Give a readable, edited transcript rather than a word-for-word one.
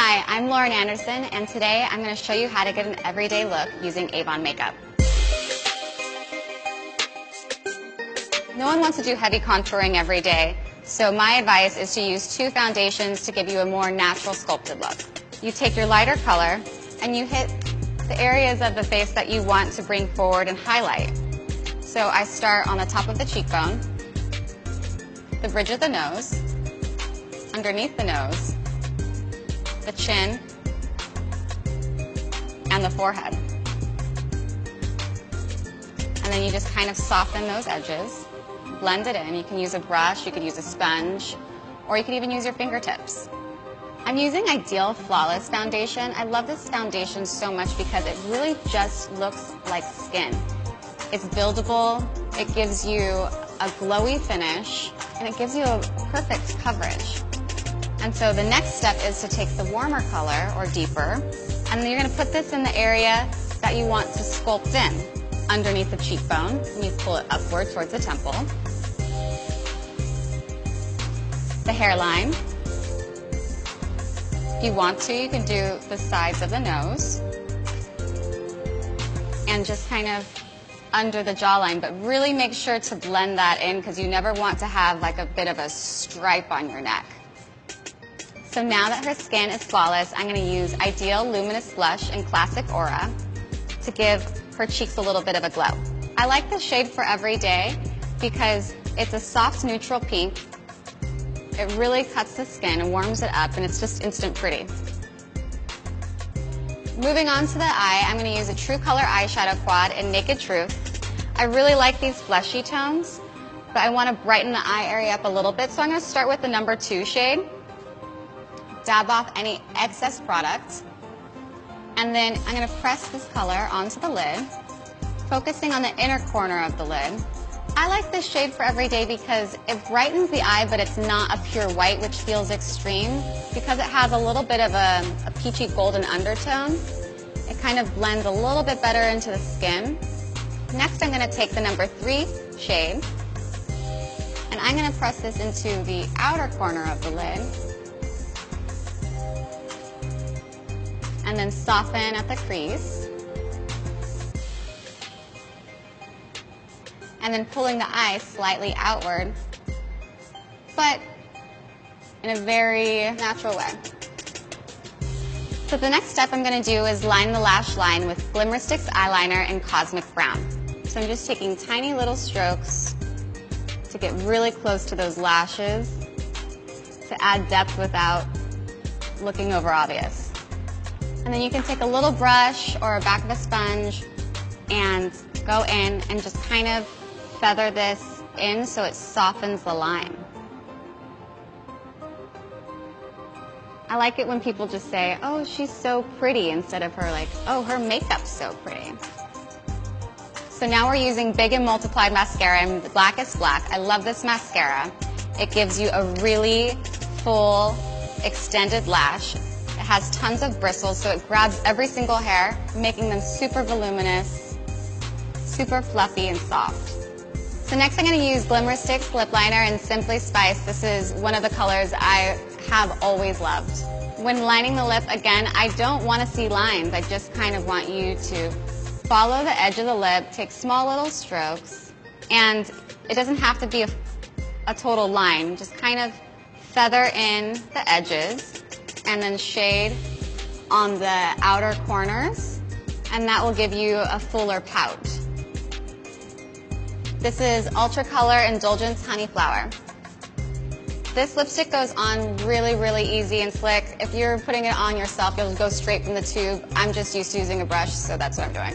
Hi, I'm Lauren Anderson, and today I'm going to show you how to get an everyday look using Avon makeup. No one wants to do heavy contouring every day, so my advice is to use two foundations to give you a more natural sculpted look. You take your lighter color and you hit the areas of the face that you want to bring forward and highlight. So I start on the top of the cheekbone, the bridge of the nose, underneath the nose, the chin, and the forehead. And then you just kind of soften those edges, blend it in. You can use a brush, you could use a sponge, or you could even use your fingertips. I'm using Ideal Flawless Foundation. I love this foundation so much because it really just looks like skin. It's buildable, it gives you a glowy finish, and it gives you a perfect coverage. And so the next step is to take the warmer color, or deeper, and then you're going to put this in the area that you want to sculpt in, underneath the cheekbone, and you pull it upward towards the temple, the hairline. If you want to, you can do the sides of the nose, and just kind of under the jawline, but really make sure to blend that in because you never want to have like a bit of a stripe on your neck. So now that her skin is flawless, I'm going to use Ideal Luminous Blush in Classic Aura to give her cheeks a little bit of a glow. I like this shade for every day because it's a soft neutral pink. It really cuts the skin and warms it up, and it's just instant pretty. Moving on to the eye, I'm going to use a True Color eyeshadow quad in Naked Truth. I really like these fleshy tones, but I want to brighten the eye area up a little bit, so I'm going to start with the number 2 shade. Dab off any excess product, and then I'm going to press this color onto the lid, focusing on the inner corner of the lid. I like this shade for every day because it brightens the eye, but it's not a pure white, which feels extreme. Because it has a little bit of a peachy golden undertone, it kind of blends a little bit better into the skin. Next, I'm going to take the number 3 shade, and I'm going to press this into the outer corner of the lid, and then soften at the crease, and then pulling the eye slightly outward, but in a very natural way. So the next step I'm going to do is line the lash line with Glimmer Sticks eyeliner in Cosmic Brown. So I'm just taking tiny little strokes to get really close to those lashes to add depth without looking over obvious. And then you can take a little brush or a back of a sponge and go in and just kind of feather this in so it softens the line. I like it when people just say, oh, she's so pretty, instead of her like, oh, her makeup's so pretty. So now we're using Big and Multiplied mascara in Blackest Black. I love this mascara. It gives you a really full, extended lash. It has tons of bristles, so it grabs every single hair, making them super voluminous, super fluffy and soft. So next I'm going to use Glimmer Sticks lip liner in Simply Spice. This is one of the colors I have always loved. When lining the lip, again, I don't want to see lines. I just kind of want you to follow the edge of the lip, take small little strokes, and it doesn't have to be a total line. Just kind of feather in the edges and then shade on the outer corners, and that will give you a fuller pout. This is Ultra Color Indulgence Honey Flower. This lipstick goes on really, really easy and slick. If you're putting it on yourself, you'll go straight from the tube. I'm just used to using a brush, so that's what I'm doing.